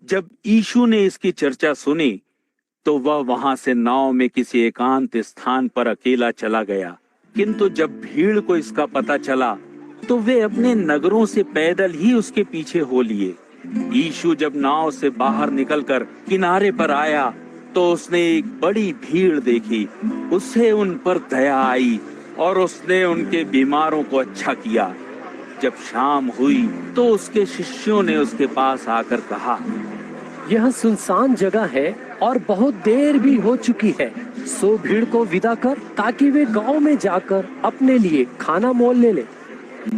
जब यीशु ने इसकी चर्चा सुनी तो वह वहां से नाव में किसी एकांत स्थान पर अकेला चला गया। किंतु जब भीड़ को इसका पता चला तो वे अपने नगरों से पैदल ही उसके पीछे हो लिए। यीशु जब नाव से बाहर निकलकर किनारे पर आया तो उसने एक बड़ी भीड़ देखी। उसे उन पर दया आई और उसने उनके बीमारों को अच्छा किया। जब शाम हुई तो उसके शिष्यों ने उसके पास आकर कहा, यह सुनसान जगह है और बहुत देर भी हो चुकी है, सो भीड़ को विदा कर ताकि वे गांव में जाकर अपने लिए खाना मोल ले ले।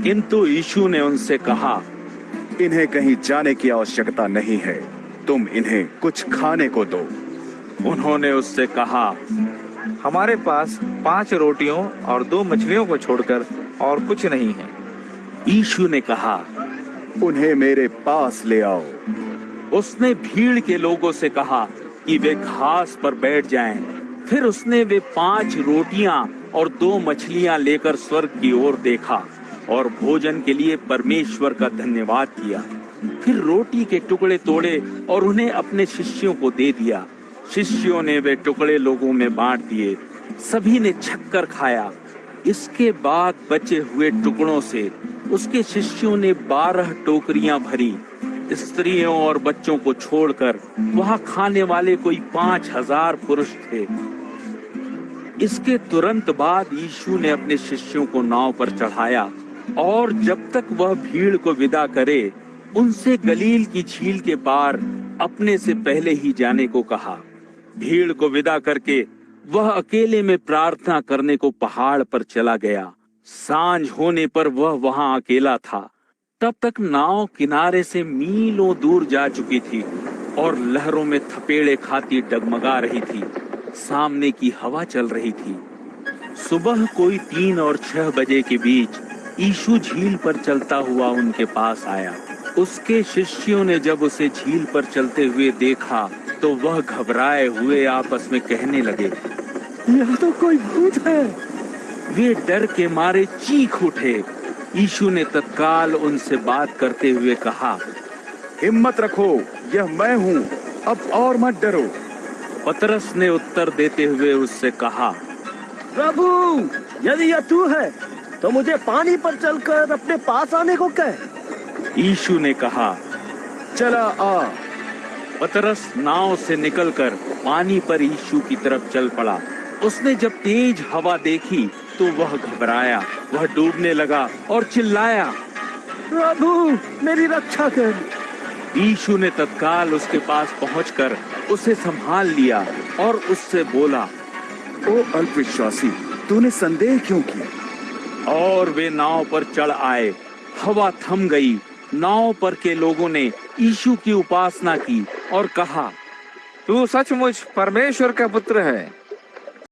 किंतु यीशु ने उनसे कहा, इन्हें कहीं जाने की आवश्यकता नहीं है, तुम इन्हें कुछ खाने को दो। उन्होंने उससे कहा, हमारे पास 5 रोटियों और 2 मछलियों को छोड़कर और कुछ नहीं है। यीशु ने कहा, उन्हें मेरे पास ले आओ। उसने भीड़ के लोगों से कहा कि वे घास पर बैठ जाएं। फिर उसने वे 5 रोटियां और 2 मछलियां लेकर स्वर्ग की ओर देखा और भोजन के लिए परमेश्वर का धन्यवाद किया। फिर रोटी के टुकड़े तोड़े और उन्हें अपने शिष्यों को दे दिया। शिष्यों ने वे टुकड़े लोगों में बांट दिए। सभी ने छककर खाया। इसके बाद बचे हुए टुकड़ों से उसके शिष्यों ने 12 टोकरियां भरी। स्त्रियों और बच्चों को छोड़कर वहां खाने वाले कोई 5000 पुरुष थे। इसके तुरंत बाद यीशु ने अपने शिष्यों को नाव पर चढ़ाया और जब तक वह भीड़ को विदा करे उनसे गलील की झील के पार अपने से पहले ही जाने को कहा। भीड़ को विदा करके वह अकेले में प्रार्थना करने को पहाड़ पर चला गया। सांझ होने पर वह वहां अकेला था। तब तक नाव किनारे से मीलों दूर जा चुकी थी और लहरों में थपेड़े खाती डगमगा रही थी। सामने की हवा चल रही थी। सुबह कोई 3 और 6 बजे के बीच यीशु झील पर चलता हुआ उनके पास आया। उसके शिष्यों ने जब उसे झील पर चलते हुए देखा तो वह घबराए हुए आपस में कहने लगे, यह तो कोई भूत है। वे डर के मारे चीख उठे। यीशु ने तत्काल उनसे बात करते हुए कहा, हिम्मत रखो, यह मैं हूँ, अब और मत डरो। पतरस ने उत्तर देते हुए उससे कहा, प्रभु, यदि यह तू है तो मुझे पानी पर चलकर अपने पास आने को कह। यीशु ने कहा, चला आ। पतरस नाव से निकलकर पानी पर यीशु की तरफ चल पड़ा। उसने जब तेज हवा देखी तो वह घबराया। वह डूबने लगा और चिल्लाया, प्रभु, मेरी रक्षा कर। यीशु ने तत्काल उसके पास पहुंचकर उसे संभाल लिया और उससे बोला, ओ अल्पविश्वासी, तूने संदेह क्यों किया? और वे नाव पर चढ़ आए। हवा थम गई। नाव पर के लोगों ने यीशु की उपासना की और कहा, तू सचमुच परमेश्वर का पुत्र है।